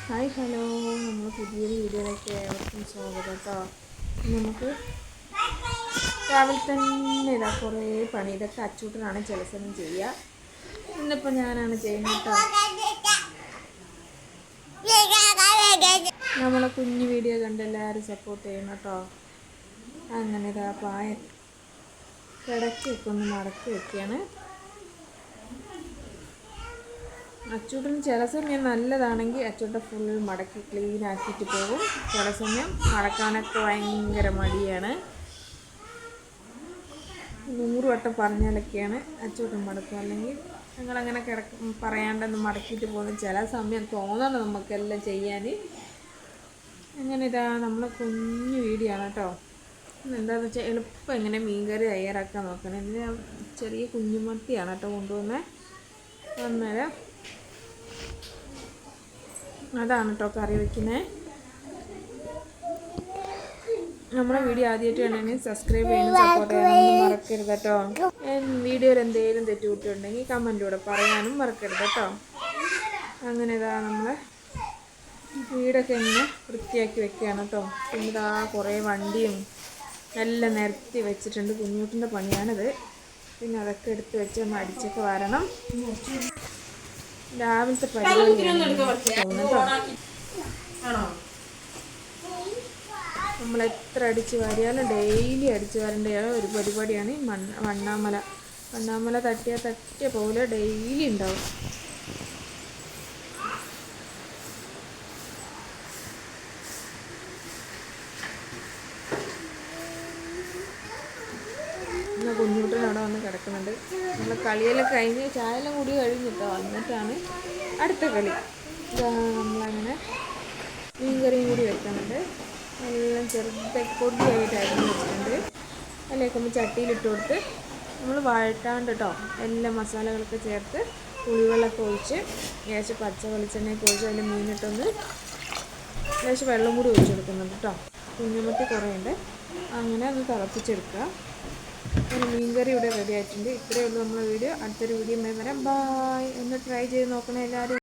Hi hello, നമ്മൾ പുതിയൊരു വീഡിയോയിലേക്ക് ഏവർക്കും സ്വാഗതം കേട്ടോ. നമുക്ക് രാവിലെ തന്നെ ഇതാ കുറേ പണി. ഇതൊക്കെ അച്ചൂട്ടനാണ് ചില സമയം ചെയ്യുക. ഇന്നിപ്പോൾ ഞാനാണ് ചെയ്യുന്നത് കേട്ടോ. നമ്മളെ കുഞ്ഞു വീഡിയോ കണ്ട് എല്ലാവരും സപ്പോർട്ട് ചെയ്യണം കേട്ടോ. അങ്ങനെ ഇതാ പായ കിടക്കൊക്കെ ഒന്ന് മടക്കി വെക്കുകയാണ്. അച്ചൂട്ടന് ചില സമയം നല്ലതാണെങ്കിൽ അച്ചൂട്ടൻ ഫുൾ മടക്കി ക്ലീൻ ആക്കിയിട്ട് പോകും. ചില സമയം മടക്കാനൊക്കെ ഭയങ്കര മടിയാണ്. 100 വട്ടം പറഞ്ഞാലൊക്കെയാണ് അച്ചൂട്ടൻ മടക്കും. അല്ലെങ്കിൽ ഞങ്ങളങ്ങനെ പറയാണ്ടൊന്ന് മടക്കിയിട്ട് പോകുന്ന ചില സമയം തോന്നണം നമുക്കെല്ലാം ചെയ്യാൻ. അങ്ങനെ ഇതാ നമ്മളെ കുഞ്ഞു വീഡിയോ ആണ് കേട്ടോ. എന്താണെന്ന് വെച്ചാൽ എളുപ്പം എങ്ങനെ മീൻകറി തയ്യാറാക്കാൻ നോക്കണം. ഇതിന് ചെറിയ കുഞ്ഞുമത്തിയാണ് കേട്ടോ കൊണ്ടുവന്നത്. അന്നേരം അതാണ് കേട്ടോ കറി വയ്ക്കുന്നത്. നമ്മുടെ വീഡിയോ ആദ്യമായിട്ട് വേണമെങ്കിൽ സബ്സ്ക്രൈബ് ചെയ്യാനും സപ്പോർട്ട് ചെയ്യാനൊന്നും മറക്കരുത് കേട്ടോ. വീഡിയോയിൽ എന്തെങ്കിലും തെറ്റുകുട്ടിയുണ്ടെങ്കിൽ കമൻറ്റിലൂടെ പറയാനും മറക്കരുത് കേട്ടോ. അങ്ങനെ ഇതാ നമ്മൾ വീടൊക്കെ ഇങ്ങനെ വൃത്തിയാക്കി വെക്കുകയാണ് കേട്ടോ. പിന്നെ ഇതാ കുറേ വണ്ടിയും എല്ലാം നിരത്തി വെച്ചിട്ടുണ്ട്. കുഞ്ഞൂട്ടിൻ്റെ പണിയാണിത്. പിന്നെ അതൊക്കെ എടുത്ത് വെച്ച് ഒന്ന് അടിച്ചൊക്കെ വരണം. രാവിലത്തെ പരിപാടിയാണ്. നമ്മൾ എത്ര അടിച്ച് വാരിയാലും ഡെയിലി അടിച്ച് വരേണ്ട ഒരു പരിപാടിയാണ് ഈ മണ്ണാമല തട്ടിയ പോലെ ഡെയിലി ഉണ്ടാവും. എന്നാൽ കുഞ്ഞൂട്ടൻ അവിടെ വന്ന് കിടക്കുന്നുണ്ട്. നമ്മൾ കളിയെല്ലാം കഴിഞ്ഞ് ചായയെല്ലാം കൂടി കഴിഞ്ഞിട്ടോ. എന്നിട്ടാണ് അടുത്ത കളി. നമ്മളങ്ങനെ മീൻകറിയും കൂടി വെക്കുന്നുണ്ട്. എല്ലാം പൊടിയായിട്ട് അരിഞ്ഞ് വെച്ചിട്ടുണ്ട്. അതിലേക്ക് നമ്മൾ ചട്ടിയിലിട്ട് കൊടുത്ത് നമ്മൾ വഴറ്റാണ്ട് കേട്ടോ എല്ലാ മസാലകളൊക്കെ ചേർത്ത് പുളിവെള്ളമൊക്കെ ഒഴിച്ച് ലേശം പച്ച വെളിച്ചെണ്ണയൊക്കെ ഒഴിച്ച് അതിൽ മീനിട്ടൊന്ന് ലേശം വെള്ളം കൂടി ഒഴിച്ച് കൊടുക്കുന്നുണ്ട് കേട്ടോ. കുഞ്ഞുമത്തി കുറേ ഉണ്ട്. അങ്ങനെ ഒന്ന് തിളപ്പിച്ചെടുക്കുക. അങ്ങനെ മീൻകറി ഇവിടെ റെഡി ആയിട്ടുണ്ട്. ഇത്രയേ ഉള്ളൂ നമ്മളെ വീഡിയോ. അടുത്തൊരു വീഡിയോ വരാം. ബായ്. ഒന്ന് ട്രൈ ചെയ്ത് നോക്കണേ എല്ലാവരും.